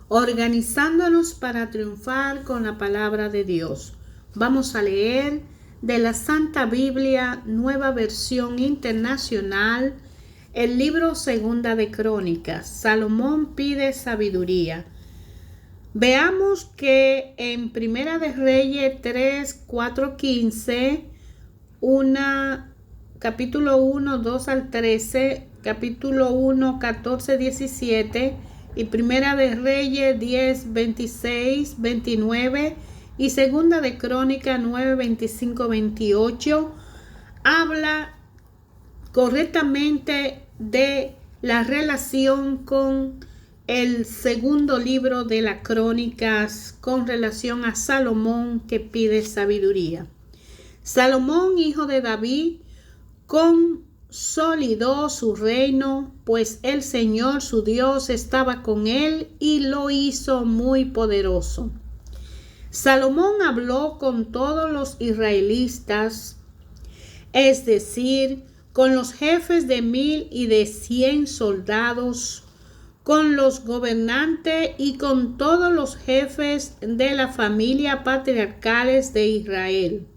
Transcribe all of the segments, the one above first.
organizándonos para triunfar con la palabra de Dios. Vamos a leer de la Santa Biblia, Nueva Versión Internacional, el libro Segunda de Crónicas. Salomón pide sabiduría. Veamos que en Primera de Reyes 3, 4, 15, capítulo 1, 2 al 13, capítulo 1, 14, 17 y Primera de Reyes 10, 26, 29 y Segunda de Crónicas 9, 25, 28 habla correctamente de la relación con el segundo libro de las Crónicas con relación a Salomón que pide sabiduría. Salomón, hijo de David, consolidó su reino, pues el Señor su Dios estaba con él y lo hizo muy poderoso. Salomón habló con todos los israelitas, es decir, con los jefes de 1000 y de 100 soldados, con los gobernantes y con todos los jefes de la familia patriarcales de Israel.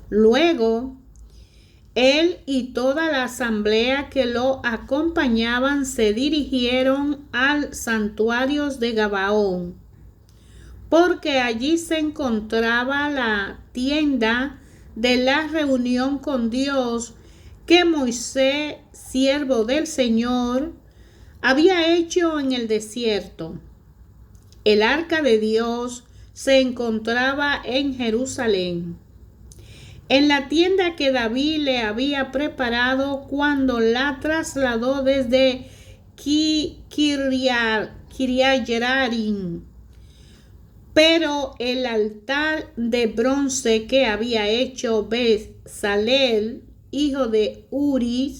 Luego, él y toda la asamblea que lo acompañaban se dirigieron al santuario de Gabaón, porque allí se encontraba la tienda de la reunión con Dios que Moisés, siervo del Señor, había hecho en el desierto. El arca de Dios se encontraba en Jerusalén, en la tienda que David le había preparado cuando la trasladó desde Kiriat-Jearim. Pero el altar de bronce que había hecho Bezalel, hijo de Uri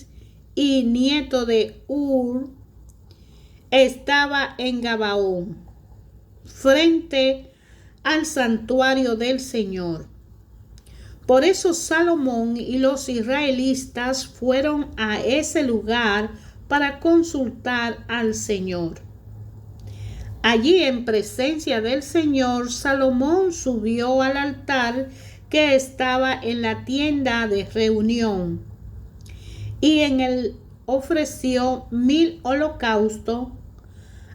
y nieto de Ur, estaba en Gabaón, frente al santuario del Señor. Por eso Salomón y los israelitas fueron a ese lugar para consultar al Señor. Allí, en presencia del Señor, Salomón subió al altar que estaba en la tienda de reunión y en él ofreció 1000 holocaustos.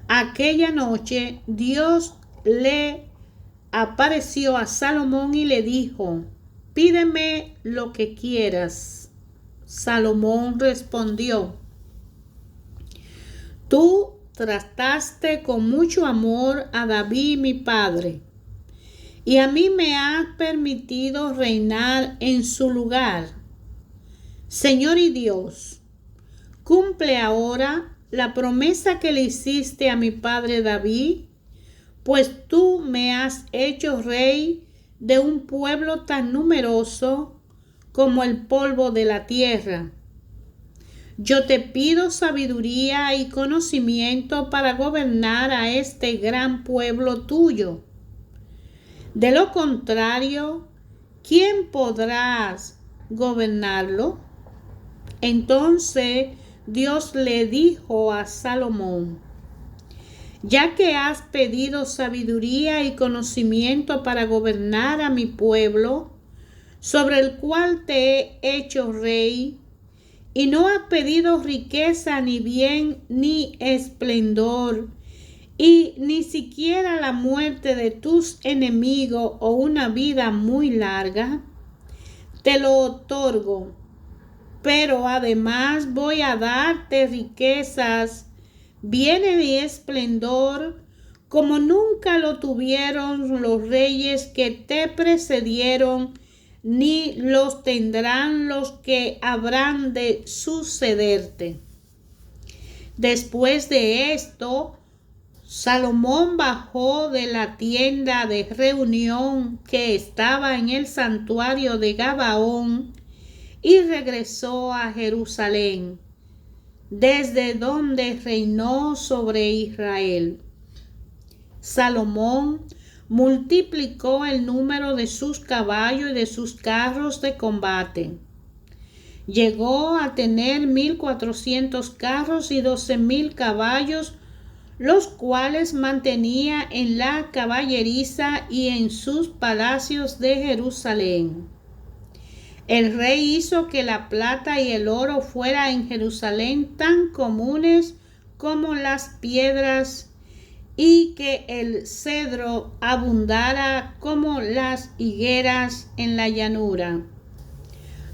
Aquella noche Dios le apareció a Salomón y le dijo: pídeme lo que quieras. Salomón respondió: tú trataste con mucho amor a David mi padre, y a mí me has permitido reinar en su lugar. Señor y Dios, cumple ahora la promesa que le hiciste a mi padre David, pues tú me has hecho rey de un pueblo tan numeroso como el polvo de la tierra. Yo te pido sabiduría y conocimiento para gobernar a este gran pueblo tuyo. De lo contrario, ¿quién podrá gobernarlo? Entonces Dios le dijo a Salomón: ya que has pedido sabiduría y conocimiento para gobernar a mi pueblo, sobre el cual te he hecho rey, y no has pedido riqueza, ni bien, ni esplendor, y ni siquiera la muerte de tus enemigos o una vida muy larga, te lo otorgo. Pero además voy a darte riquezas, bienes y esplendor, como nunca lo tuvieron los reyes que te precedieron, ni los tendrán los que habrán de sucederte. Después de esto, Salomón bajó de la tienda de reunión que estaba en el santuario de Gabaón y regresó a Jerusalén, desde donde reinó sobre Israel. Salomón multiplicó el número de sus caballos y de sus carros de combate. Llegó a tener 1400 carros y 12,000 caballos, los cuales mantenía en la caballeriza y en sus palacios de Jerusalén. El rey hizo que la plata y el oro fuera en Jerusalén tan comunes como las piedras, y que el cedro abundara como las higueras en la llanura.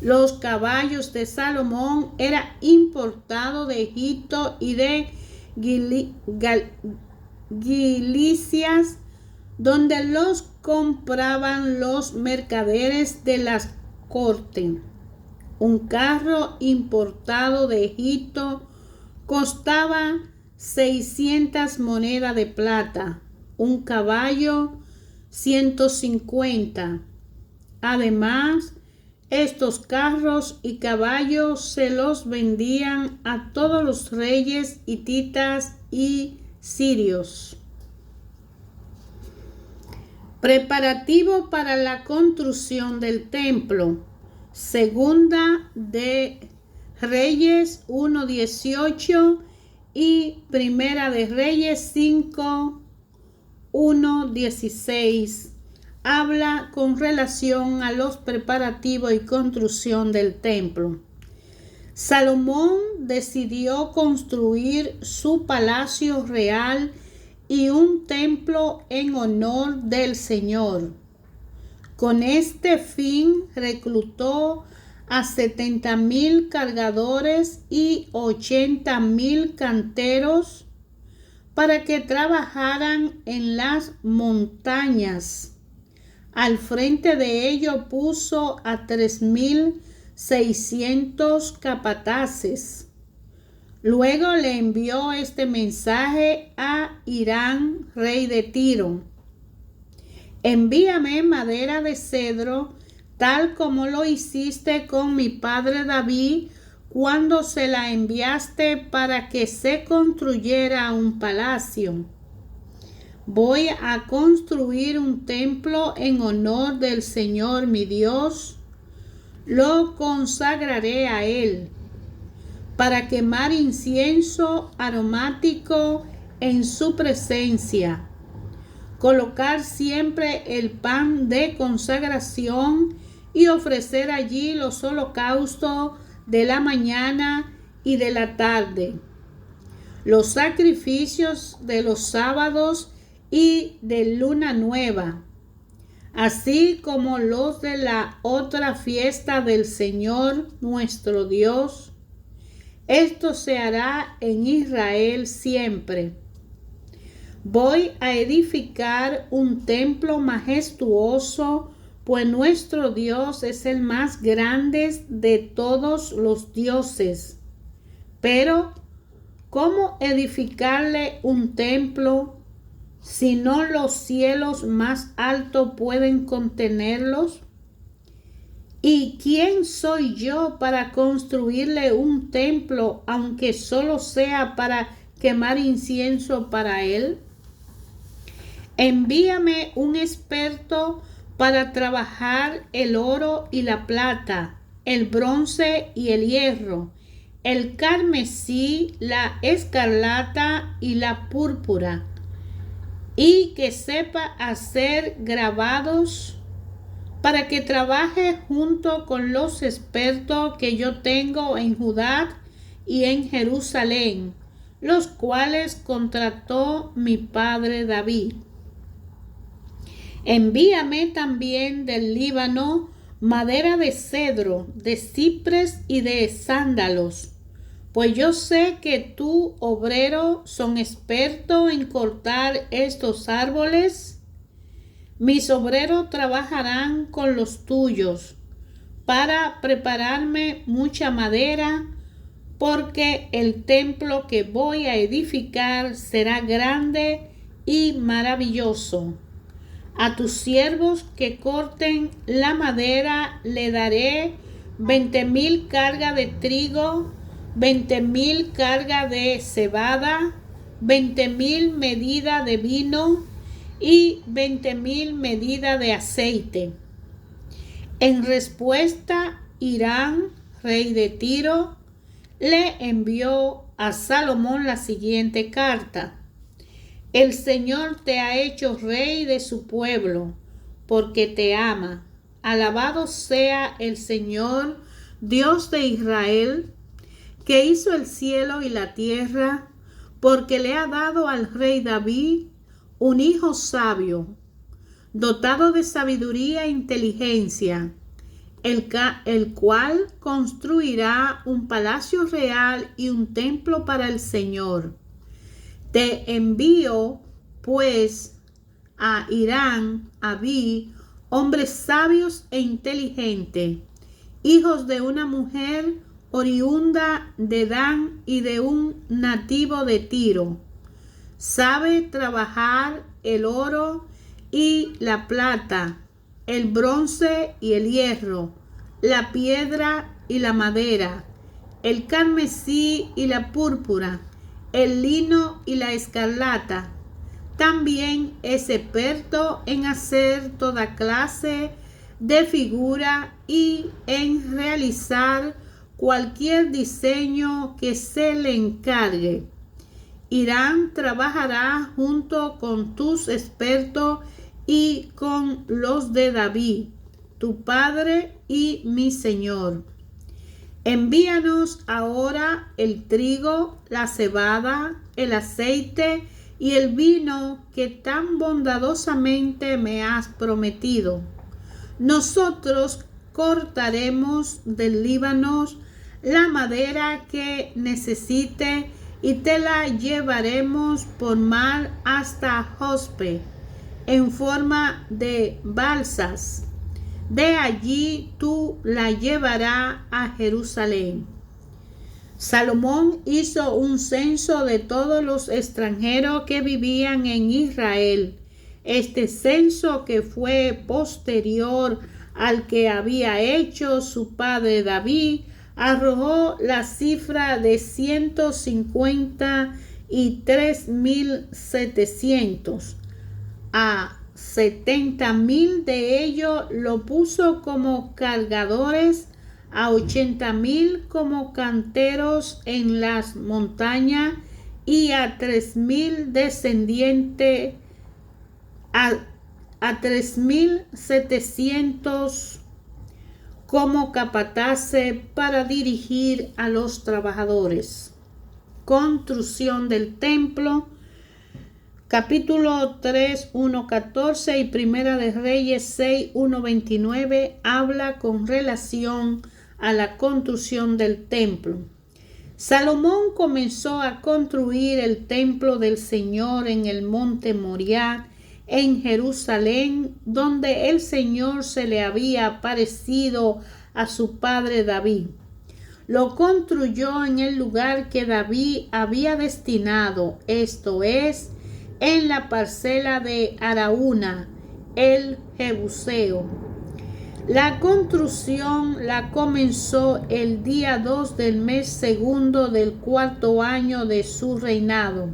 Los caballos de Salomón eran importados de Egipto y de Gilicias, donde los compraban los mercaderes de las cortes. Un carro importado de Egipto costaba 600 monedas de plata, un caballo 150. Además, estos carros y caballos se los vendían a todos los reyes hititas y sirios. Preparativo para la construcción del templo. Segunda de Reyes 1:18 y Primera de Reyes 5:1-16. Habla con relación a los preparativos y construcción del templo. Salomón decidió construir su palacio real y un templo en honor del Señor. Con este fin reclutó a 70,000 cargadores y 80,000 canteros para que trabajaran en las montañas. Al frente de ello puso a 3,600 capataces. Luego le envió este mensaje a Hiram, rey de Tiro: envíame madera de cedro, tal como lo hiciste con mi padre David cuando se la enviaste para que se construyera un palacio. Voy a construir un templo en honor del Señor mi Dios. Lo consagraré a Él para quemar incienso aromático en su presencia, colocar siempre el pan de consagración y ofrecer allí los holocaustos de la mañana y de la tarde, los sacrificios de los sábados y de luna nueva, así como los de la otra fiesta del Señor nuestro Dios. Esto se hará en Israel siempre. Voy a edificar un templo majestuoso, pues nuestro Dios es el más grande de todos los dioses. Pero, ¿cómo edificarle un templo si no los cielos más altos pueden contenerlos? ¿Y quién soy yo para construirle un templo, aunque solo sea para quemar incienso para él? Envíame un experto para trabajar el oro y la plata, el bronce y el hierro, el carmesí, la escarlata y la púrpura, y que sepa hacer grabados, para que trabaje junto con los expertos que yo tengo en Judá y en Jerusalén, los cuales contrató mi padre David. Envíame también del Líbano madera de cedro, de cipres y de sándalos, pues yo sé que tú, obrero, son expertos en cortar estos árboles. Mis obreros trabajarán con los tuyos para prepararme mucha madera, porque el templo que voy a edificar será grande y maravilloso. A tus siervos que corten la madera le daré 20,000 cargas de trigo, 20,000 cargas de cebada, 20,000 medidas de vino y 20,000 medidas de aceite. En respuesta, Hiram, rey de Tiro, le envió a Salomón la siguiente carta: El Señor te ha hecho rey de su pueblo, porque te ama. Alabado sea el Señor, Dios de Israel, que hizo el cielo y la tierra, porque le ha dado al rey David un hijo sabio, dotado de sabiduría e inteligencia, el cual construirá un palacio real y un templo para el Señor. Te envío, pues, a Irán, Abí, hombres sabios e inteligentes, hijos de una mujer oriunda de Dan y de un nativo de Tiro. Sabe trabajar el oro y la plata, el bronce y el hierro, la piedra y la madera, el carmesí y la púrpura, el lino y la escarlata. También es experto en hacer toda clase de figura y en realizar cualquier diseño que se le encargue. Irán trabajará junto con tus expertos y con los de David, tu padre y mi Señor. Envíanos ahora el trigo, la cebada, el aceite y el vino que tan bondadosamente me has prometido. Nosotros cortaremos del Líbano la madera que necesite y te la llevaremos por mar hasta Jospe en forma de balsas. De allí tú la llevarás a Jerusalén. Salomón hizo un censo de todos los extranjeros que vivían en Israel. Este censo, que fue posterior al que había hecho su padre David, arrojó la cifra de 153.700. A 70.000 de ellos lo puso como cargadores, a 80.000 como canteros en las montañas y a 3.000 descendientes, a 3.700 como capataces para dirigir a los trabajadores. Construcción del templo. Capítulo 3, 1:14 y Primera de Reyes 6, 1:29 habla con relación a la construcción del templo. Salomón comenzó a construir el templo del Señor en el monte Moriah, en Jerusalén, donde el Señor se le había aparecido a su padre David. Lo construyó en el lugar que David había destinado, esto es, en la parcela de Araúna, el Jebuseo. La construcción la comenzó el día 2 del mes segundo del cuarto año de su reinado.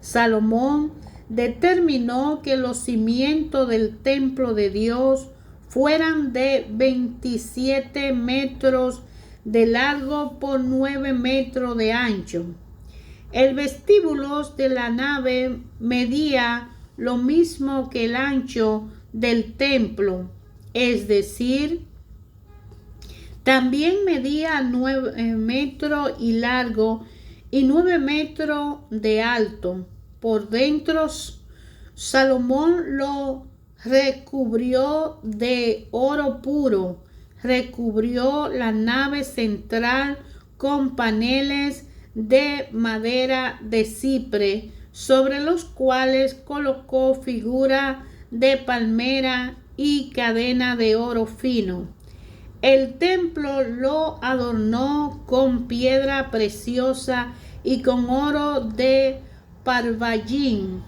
Salomón determinó que los cimientos del templo de Dios fueran de 27 metros de largo por 9 metros de ancho. El vestíbulo de la nave medía lo mismo que el ancho del templo, es decir, también medía 9 metros y largo y 9 metros de alto. Por dentro, Salomón lo recubrió de oro puro, recubrió la nave central con paneles de madera de cipre, sobre los cuales colocó figura de palmera y cadena de oro fino. El templo lo adornó con piedra preciosa y con oro de Parvallín.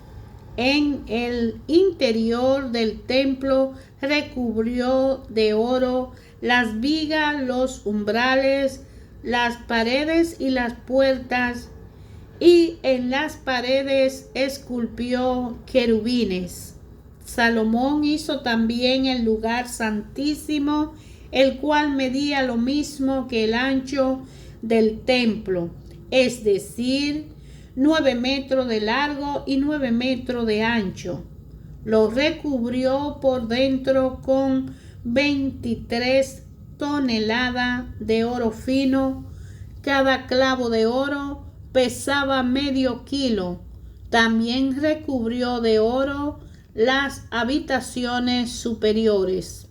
En el interior del templo recubrió de oro las vigas, los umbrales, las paredes y las puertas, y en las paredes esculpió querubines. Salomón hizo también el lugar santísimo, el cual medía lo mismo que el ancho del templo, es decir, 9 metros de largo y 9 metros de ancho. Lo recubrió por dentro con 23 toneladas de oro fino. Cada clavo de oro pesaba medio kilo. También recubrió de oro las habitaciones superiores.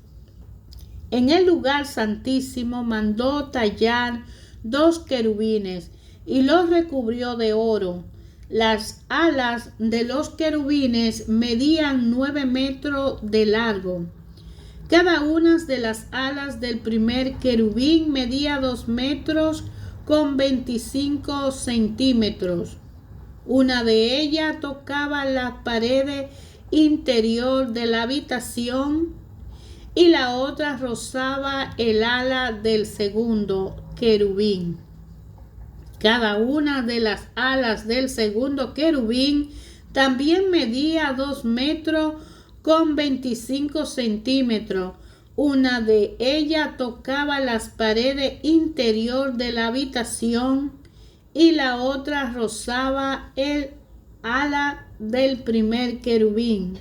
En el lugar santísimo mandó tallar 2 querubines y los recubrió de oro. Las alas de los querubines medían 9 metros de largo. Cada una de las alas del primer querubín medía 2 metros con 25 centímetros. Una de ellas tocaba la pared interior de la habitación y la otra rozaba el ala del segundo querubín. Cada una de las alas del segundo querubín también medía 2 metros con 25 centímetros. Una de ellas tocaba las paredes interior de la habitación y la otra rozaba el ala del primer querubín.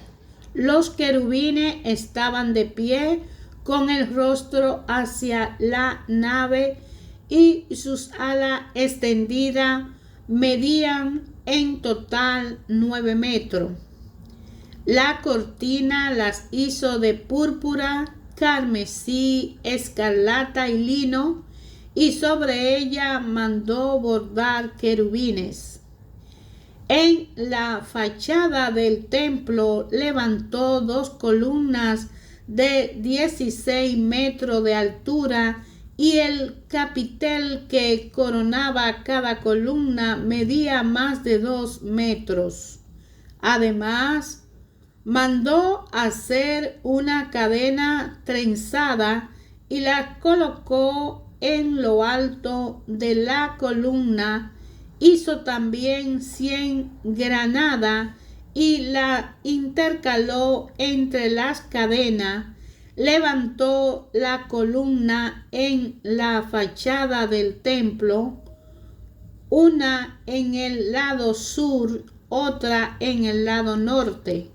Los querubines estaban de pie con el rostro hacia la nave y sus alas extendidas medían en total 9 metros. La cortina las hizo de púrpura, carmesí, escarlata y lino, y sobre ella mandó bordar querubines. En la fachada del templo levantó 2 columnas de 16 metros de altura y el capitel que coronaba cada columna medía más de 2 metros. Además, mandó hacer una cadena trenzada y la colocó en lo alto de la columna. Hizo también 100 granadas y la intercaló entre las cadenas. Levantó la columna en la fachada del templo, una en el lado sur, otra en el lado norte.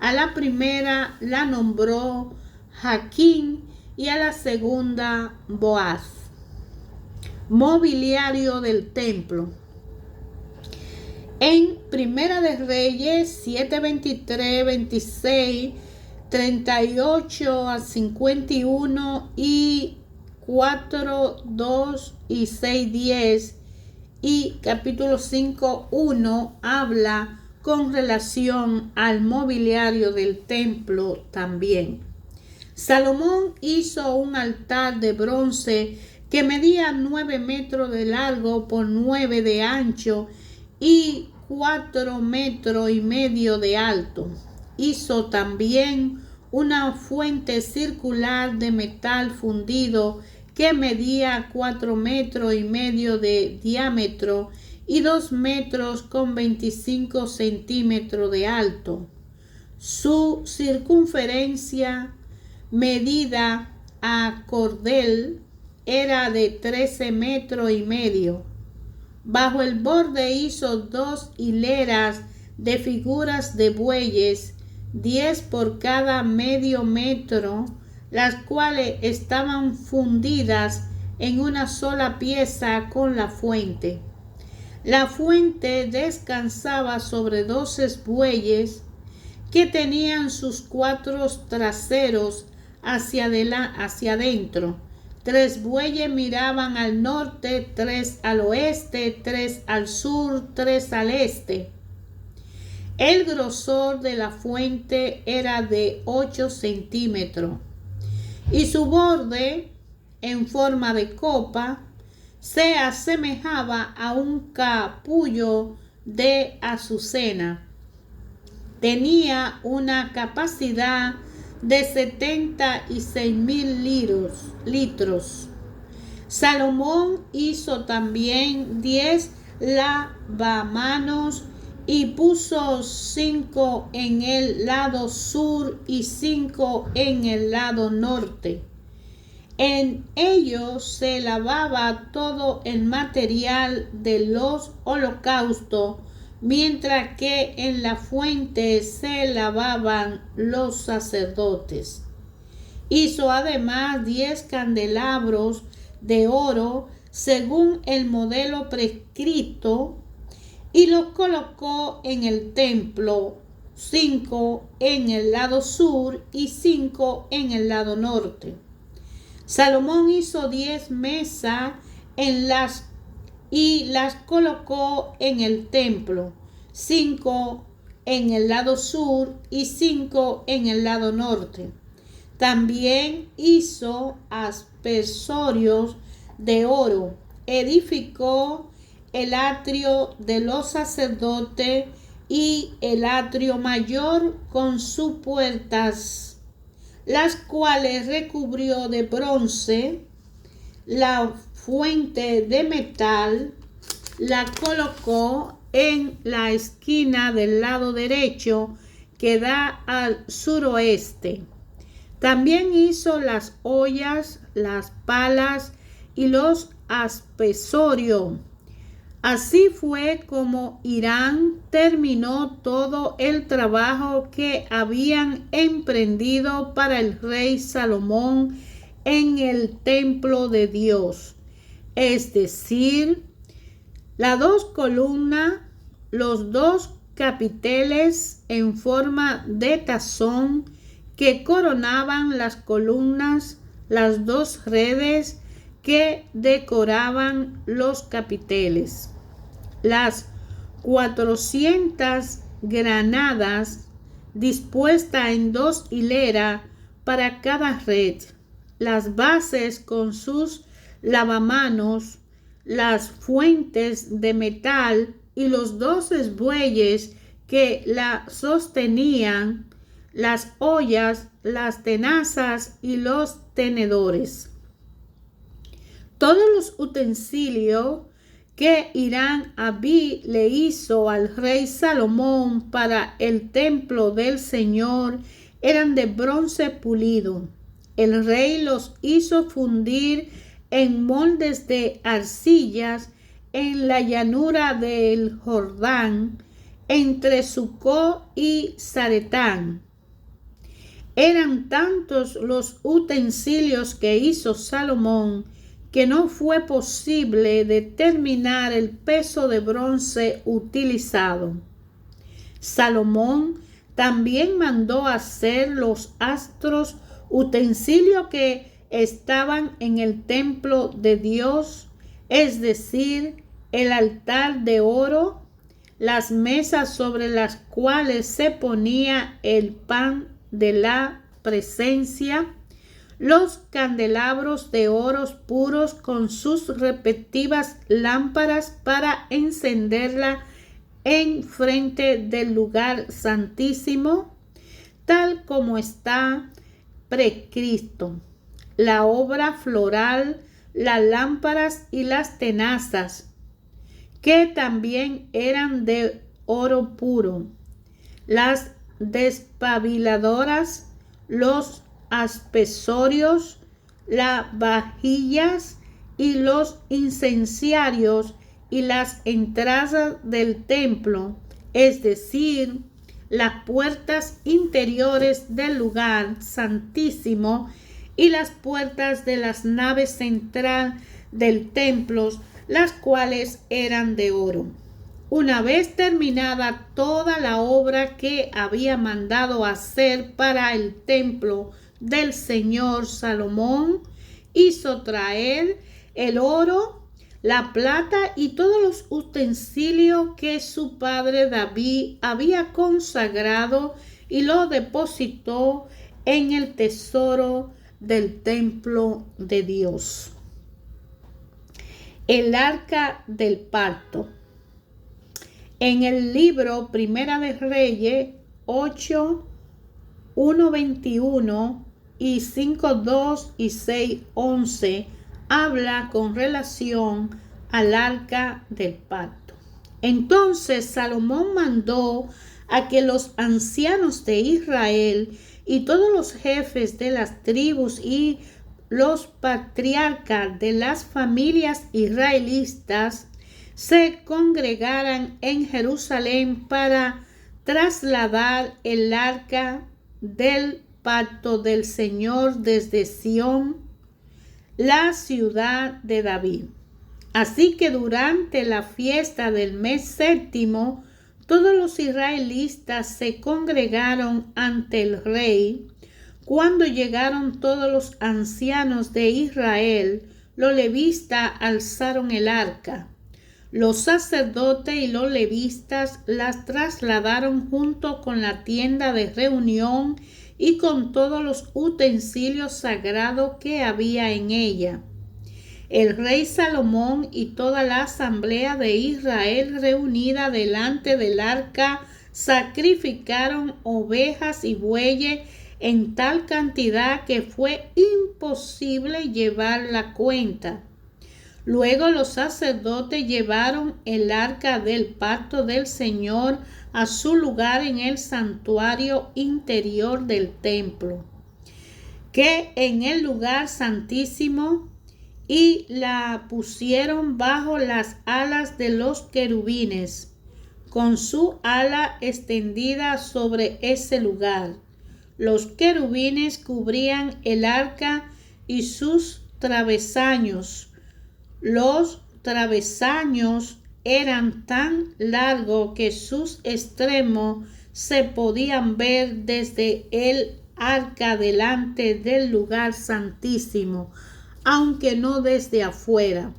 A la primera la nombró Jaquín y a la segunda Boaz. Mobiliario del templo. En Primera de Reyes 7, 23, 26, 38 a 51 y 4, 2 y 6, 10 y capítulo 5, 1 habla con relación al mobiliario del templo también. Salomón hizo un altar de bronce que medía 9 metros de largo por 9 de ancho y 4 metros y medio de alto. Hizo también una fuente circular de metal fundido que medía 4 metros y medio de diámetro y 2 metros con 25 centímetros de alto. Su circunferencia medida a cordel era de 13 metros y medio. Bajo el borde hizo 2 hileras de figuras de bueyes, 10 por cada medio metro, las cuales estaban fundidas en una sola pieza con la fuente. La fuente descansaba sobre 12 bueyes que tenían sus 4 traseros hacia adentro. 3 bueyes miraban al norte, 3 al oeste, 3 al sur, 3 al este. El grosor de la fuente era de 8 centímetros y su borde, en forma de copa, se asemejaba a un capullo de azucena. Tenía una capacidad de 76,000 litros. Salomón hizo también 10 lavamanos y puso 5 en el lado sur y 5 en el lado norte. En ellos se lavaba todo el material de los holocaustos mientras que en la fuente se lavaban los sacerdotes. Hizo además 10 candelabros de oro según el modelo prescrito y los colocó en el templo, 5 en el lado sur y 5 en el lado norte. Salomón hizo 10 mesas y las colocó en el templo, 5 en el lado sur y 5 en el lado norte. También hizo aspersorios de oro. Edificó el atrio de los sacerdotes y el atrio mayor con sus puertas, las cuales recubrió de bronce. La fuente de metal la colocó en la esquina del lado derecho que da al suroeste. También hizo las ollas, las palas y los aspersorios. Así fue como Hiram terminó todo el trabajo que habían emprendido para el rey Salomón en el templo de Dios, es decir, las 2 columnas, los 2 capiteles en forma de tazón que coronaban las columnas, las 2 redes que decoraban los capiteles, las 400 granadas dispuestas en 2 hileras para cada red, las bases con sus lavamanos, las fuentes de metal y los 12 bueyes que la sostenían, las ollas, las tenazas y los tenedores. Todos los utensilios que Hiram Abí le hizo al rey Salomón para el templo del Señor eran de bronce pulido. El rey los hizo fundir en moldes de arcillas en la llanura del Jordán, entre Sucó y Zaretán. Eran tantos los utensilios que hizo Salomón que no fue posible determinar el peso de bronce utilizado. Salomón también mandó hacer los astros, utensilios que estaban en el templo de Dios, es decir, el altar de oro, las mesas sobre las cuales se ponía el pan de la presencia, los candelabros de oro puros con sus respectivas lámparas para encenderla en frente del lugar santísimo, tal como está prescrito, la obra floral, las lámparas y las tenazas, que también eran de oro puro, las despabiladoras, los aspersorios, las vajillas y los incensarios y las entradas del templo, es decir, las puertas interiores del lugar santísimo y las puertas de las naves central del templo, las cuales eran de oro. Una vez terminada toda la obra que había mandado hacer para el templo del Señor, Salomón hizo traer el oro, la plata y todos los utensilios que su padre David había consagrado y lo depositó en el tesoro del templo de Dios. El arca del pacto. En el libro Primera de Reyes 8, 1:21 y 5:2 y 6:11 habla con relación al arca del pacto. Entonces Salomón mandó a que los ancianos de Israel y todos los jefes de las tribus y los patriarcas de las familias israelitas se congregaran en Jerusalén para trasladar el arca del pacto del Señor desde Sión, la ciudad de David. Así que durante la fiesta del mes séptimo, todos los israelitas se congregaron ante el rey. Cuando llegaron todos los ancianos de Israel, los levitas alzaron el arca. Los sacerdotes y los levitas las trasladaron junto con la tienda de reunión y con todos los utensilios sagrados que había en ella. El rey Salomón y toda la asamblea de Israel reunida delante del arca sacrificaron ovejas y bueyes en tal cantidad que fue imposible llevar la cuenta. Luego los sacerdotes llevaron el arca del pacto del Señor a su lugar en el santuario interior del templo, que en el lugar santísimo, y la pusieron bajo las alas de los querubines, con su ala extendida sobre ese lugar. Los querubines cubrían el arca y sus travesaños. Los travesaños eran tan largos que sus extremos se podían ver desde el arca delante del lugar santísimo, aunque no desde afuera,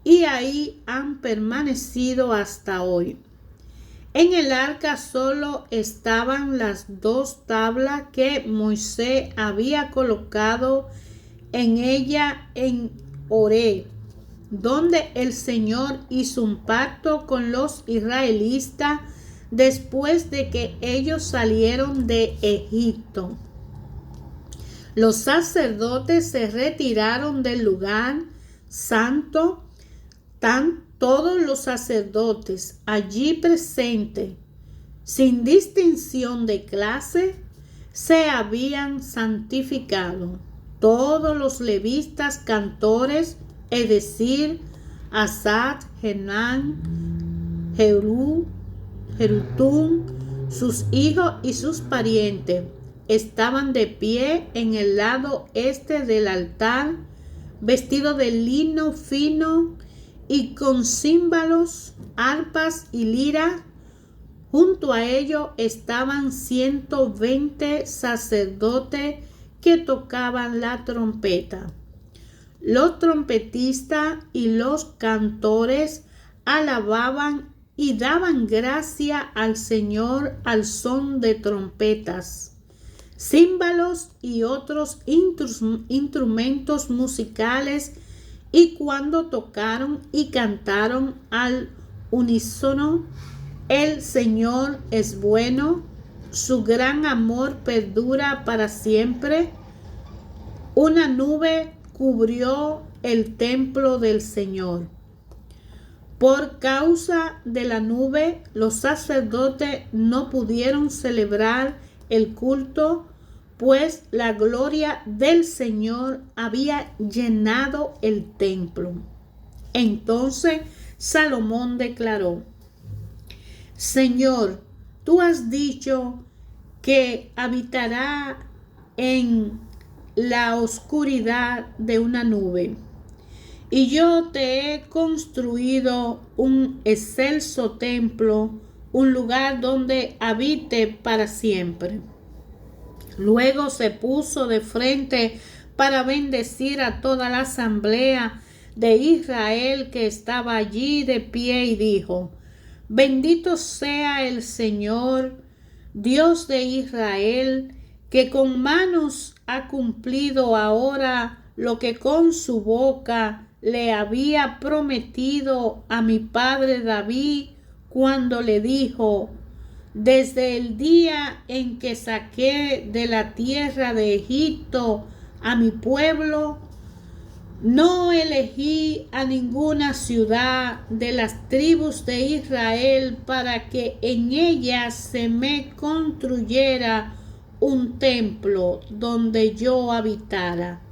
y ahí han permanecido hasta hoy. En el arca solo estaban las 2 tablas que Moisés había colocado en ella en Horeb, donde el Señor hizo un pacto con los israelitas después de que ellos salieron de Egipto. Los sacerdotes se retiraron del lugar santo, todos los sacerdotes allí presentes, sin distinción de clase, se habían santificado. Todos los levitas cantores, es decir, Asaf, Henán, Jerutún, sus hijos y sus parientes, estaban de pie en el lado este del altar, vestidos de lino fino y con címbalos, arpas y liras. Junto a ellos estaban 120 sacerdotes que tocaban la trompeta. Los trompetistas y los cantores alababan y daban gracia al Señor al son de trompetas, címbalos y otros instrumentos musicales, y cuando tocaron y cantaron al unísono, el Señor es bueno, su gran amor perdura para siempre. Una nube cubrió el templo del Señor. Por causa de la nube, los sacerdotes no pudieron celebrar el culto, pues la gloria del Señor había llenado el templo. Entonces Salomón declaró: Señor, tú has dicho que habitará en la oscuridad de una nube, y yo te he construido un excelso templo, un lugar donde habite para siempre. Luego se puso de frente para bendecir a toda la asamblea de Israel que estaba allí de pie y dijo: Bendito sea el Señor, Dios de Israel, que con manos ha cumplido ahora lo que con su boca le había prometido a mi padre David cuando le dijo: Desde el día en que saqué de la tierra de Egipto a mi pueblo, no elegí a ninguna ciudad de las tribus de Israel para que en ella se me construyera un templo donde yo habitara.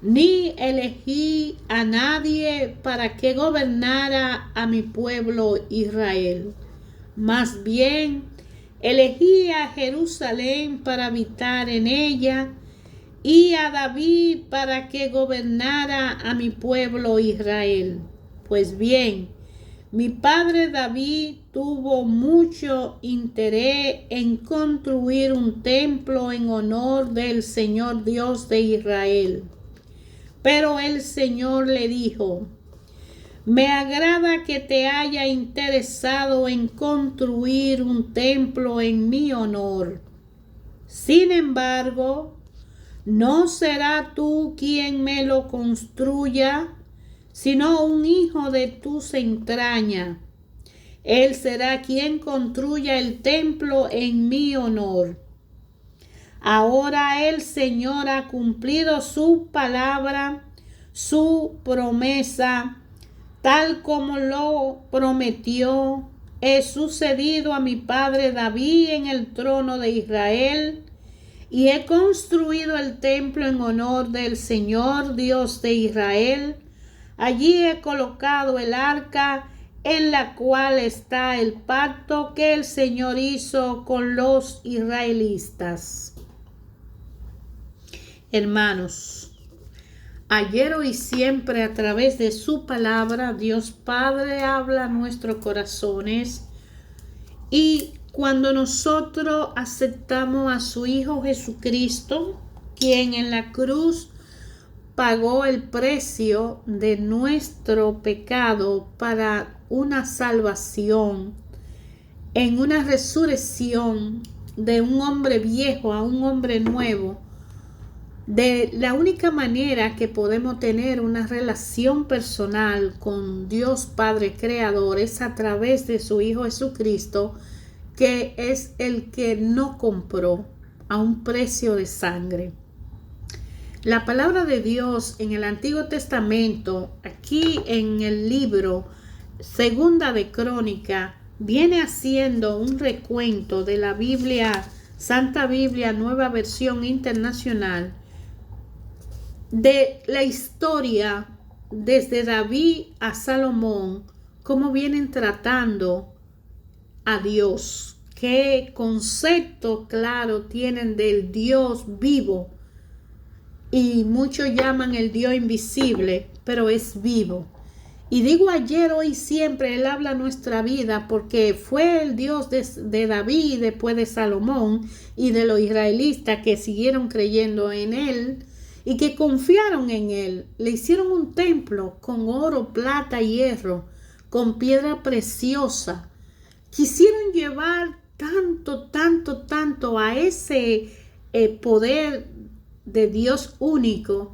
ni elegí a nadie para que gobernara a mi pueblo Israel. Más bien, elegí a Jerusalén para habitar en ella y a David para que gobernara a mi pueblo Israel. Pues bien, mi padre David tuvo mucho interés en construir un templo en honor del Señor Dios de Israel. Pero el Señor le dijo: me agrada que te haya interesado en construir un templo en mi honor. Sin embargo, no será tú quien me lo construya, sino un hijo de tus entrañas. Él será quien construya el templo en mi honor. Ahora el Señor ha cumplido su palabra, su promesa, tal como lo prometió. He sucedido a mi padre David en el trono de Israel y he construido el templo en honor del Señor Dios de Israel. Allí he colocado el arca en la cual está el pacto que el Señor hizo con los israelitas. Hermanos, ayer, hoy y siempre, a través de su palabra, Dios Padre habla a nuestros corazones. Y cuando nosotros aceptamos a su Hijo Jesucristo, quien en la cruz pagó el precio de nuestro pecado para una salvación, en una resurrección de un hombre viejo a un hombre nuevo, de la única manera que podemos tener una relación personal con Dios Padre Creador es a través de su Hijo Jesucristo, que es el que nos compró a un precio de sangre. La palabra de Dios en el Antiguo Testamento, aquí en el libro Segunda de Crónica, viene haciendo un recuento de la Biblia, Santa Biblia, Nueva Versión Internacional, de la historia desde David a Salomón, cómo vienen tratando a Dios, qué concepto claro tienen del Dios vivo. Y muchos llaman el Dios invisible, pero es vivo. Y digo ayer, hoy y siempre, Él habla nuestra vida porque fue el Dios de David, después de Salomón y de los israelitas que siguieron creyendo en Él y que confiaron en Él. Le hicieron un templo con oro, plata y hierro, con piedra preciosa. Quisieron llevar tanto a ese poder de Dios único,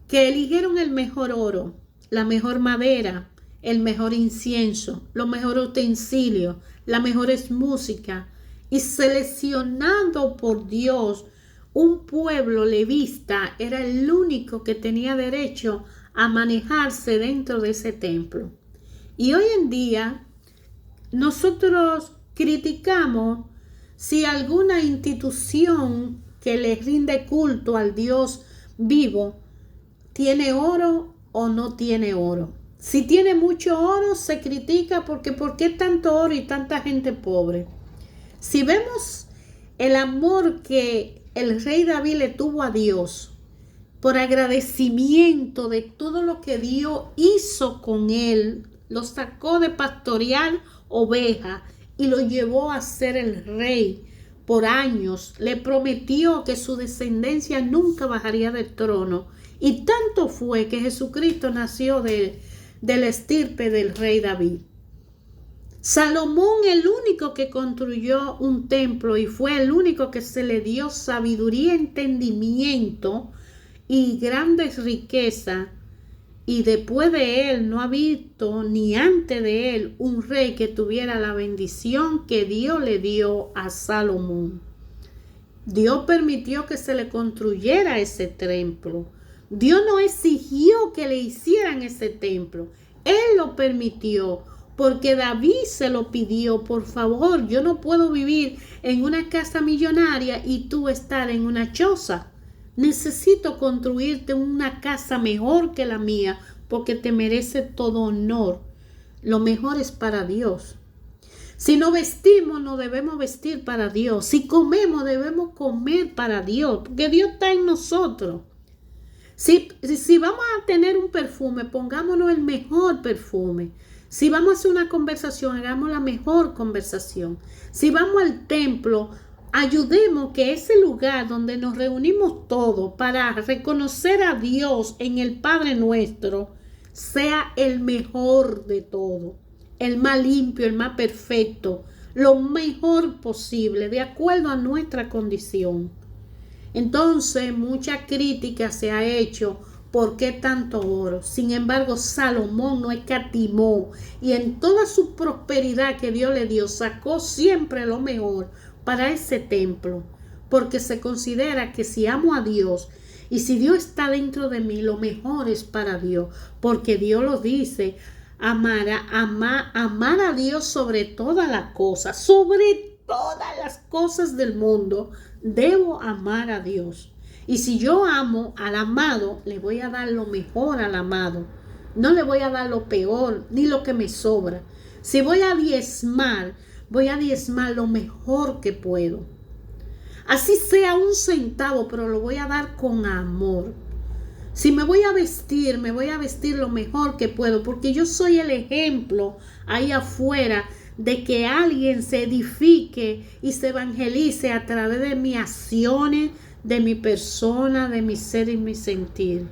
que eligieron el mejor oro, la mejor madera, el mejor incienso, los mejores utensilios, la mejor música, y seleccionado por Dios un pueblo levita era el único que tenía derecho a manejarse dentro de ese templo. Y hoy en día nosotros criticamos si alguna institución que le rinde culto al Dios vivo tiene oro o no tiene oro. Si tiene mucho oro, se critica porque ¿por qué tanto oro y tanta gente pobre? Si vemos el amor que el rey David le tuvo a Dios por agradecimiento de todo lo que Dios hizo con él, lo sacó de pastorear ovejas y lo llevó a ser el rey por años. Le prometió que su descendencia nunca bajaría del trono. Y tanto fue que Jesucristo nació de la estirpe del rey David. Salomón, el único que construyó un templo y fue el único que se le dio sabiduría, entendimiento y grandes riquezas. Y después de él no ha visto ni antes de él un rey que tuviera la bendición que Dios le dio a Salomón. Dios permitió que se le construyera ese templo. Dios no exigió que le hicieran ese templo. Él lo permitió porque David se lo pidió. Por favor, yo no puedo vivir en una casa millonaria y tú estar en una choza. Necesito construirte una casa mejor que la mía porque te merece todo honor. Lo mejor es para Dios. Si nos vestimos, nos debemos vestir para Dios. Si comemos, debemos comer para Dios, porque Dios está en nosotros. Si vamos a tener un perfume, pongámonos el mejor perfume. Si vamos a hacer una conversación, hagamos la mejor conversación. Si vamos al templo, ayudemos que ese lugar donde nos reunimos todos para reconocer a Dios en el Padre nuestro sea el mejor de todo, el más limpio, el más perfecto, lo mejor posible, de acuerdo a nuestra condición. Entonces, mucha crítica se ha hecho. ¿Por qué tanto oro? Sin embargo, Salomón no escatimó y en toda su prosperidad que Dios le dio, sacó siempre lo mejor para ese templo, porque se considera que si amo a Dios y si Dios está dentro de mí, lo mejor es para Dios, porque Dios lo dice, amar a Dios sobre todas las cosas, sobre todas las cosas del mundo, debo amar a Dios. Y si yo amo al amado, le voy a dar lo mejor al amado. No le voy a dar lo peor ni lo que me sobra. Si voy a diezmar lo mejor que puedo. Así sea 1 centavo, pero lo voy a dar con amor. Si me voy a vestir lo mejor que puedo, porque yo soy el ejemplo ahí afuera de que alguien se edifique y se evangelice a través de mis acciones, de mi persona, de mi ser y mi sentir.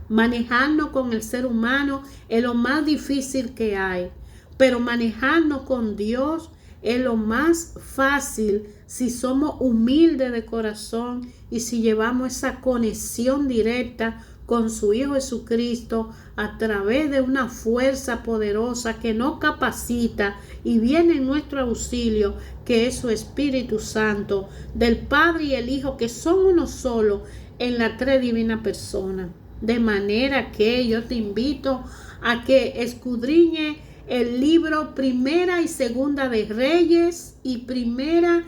Manejarnos con el ser humano es lo más difícil que hay, pero manejarnos con Dios es lo más fácil si somos humildes de corazón y si llevamos esa conexión directa con su Hijo Jesucristo a través de una fuerza poderosa que nos capacita y viene en nuestro auxilio, que es su Espíritu Santo, del Padre y el Hijo, que son uno solo en la tres divina persona. De manera que yo te invito a que escudriñe el libro Primera y Segunda de Reyes y Primera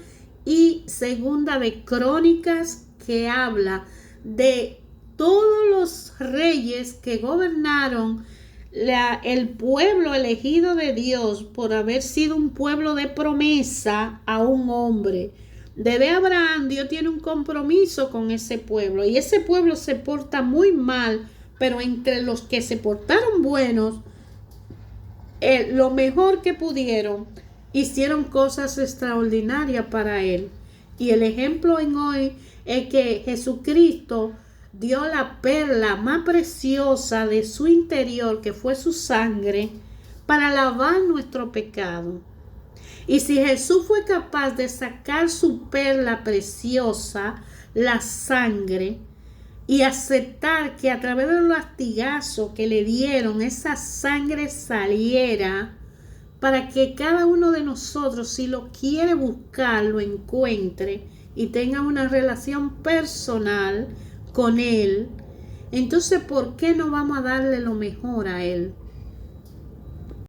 y Segunda de Crónicas, que habla de todos los reyes que gobernaron el pueblo elegido de Dios por haber sido un pueblo de promesa a un hombre. Desde Abraham, Dios tiene un compromiso con ese pueblo y ese pueblo se porta muy mal, pero entre los que se portaron buenos, lo mejor que pudieron, hicieron cosas extraordinarias para él. Y el ejemplo en hoy es que Jesucristo dio la perla más preciosa de su interior, que fue su sangre, para lavar nuestro pecado. Y si Jesús fue capaz de sacar su perla preciosa, la sangre, y aceptar que a través de los latigazos que le dieron, esa sangre saliera, para que cada uno de nosotros, si lo quiere buscar, lo encuentre y tenga una relación personal con Él, entonces ¿por qué no vamos a darle lo mejor a Él?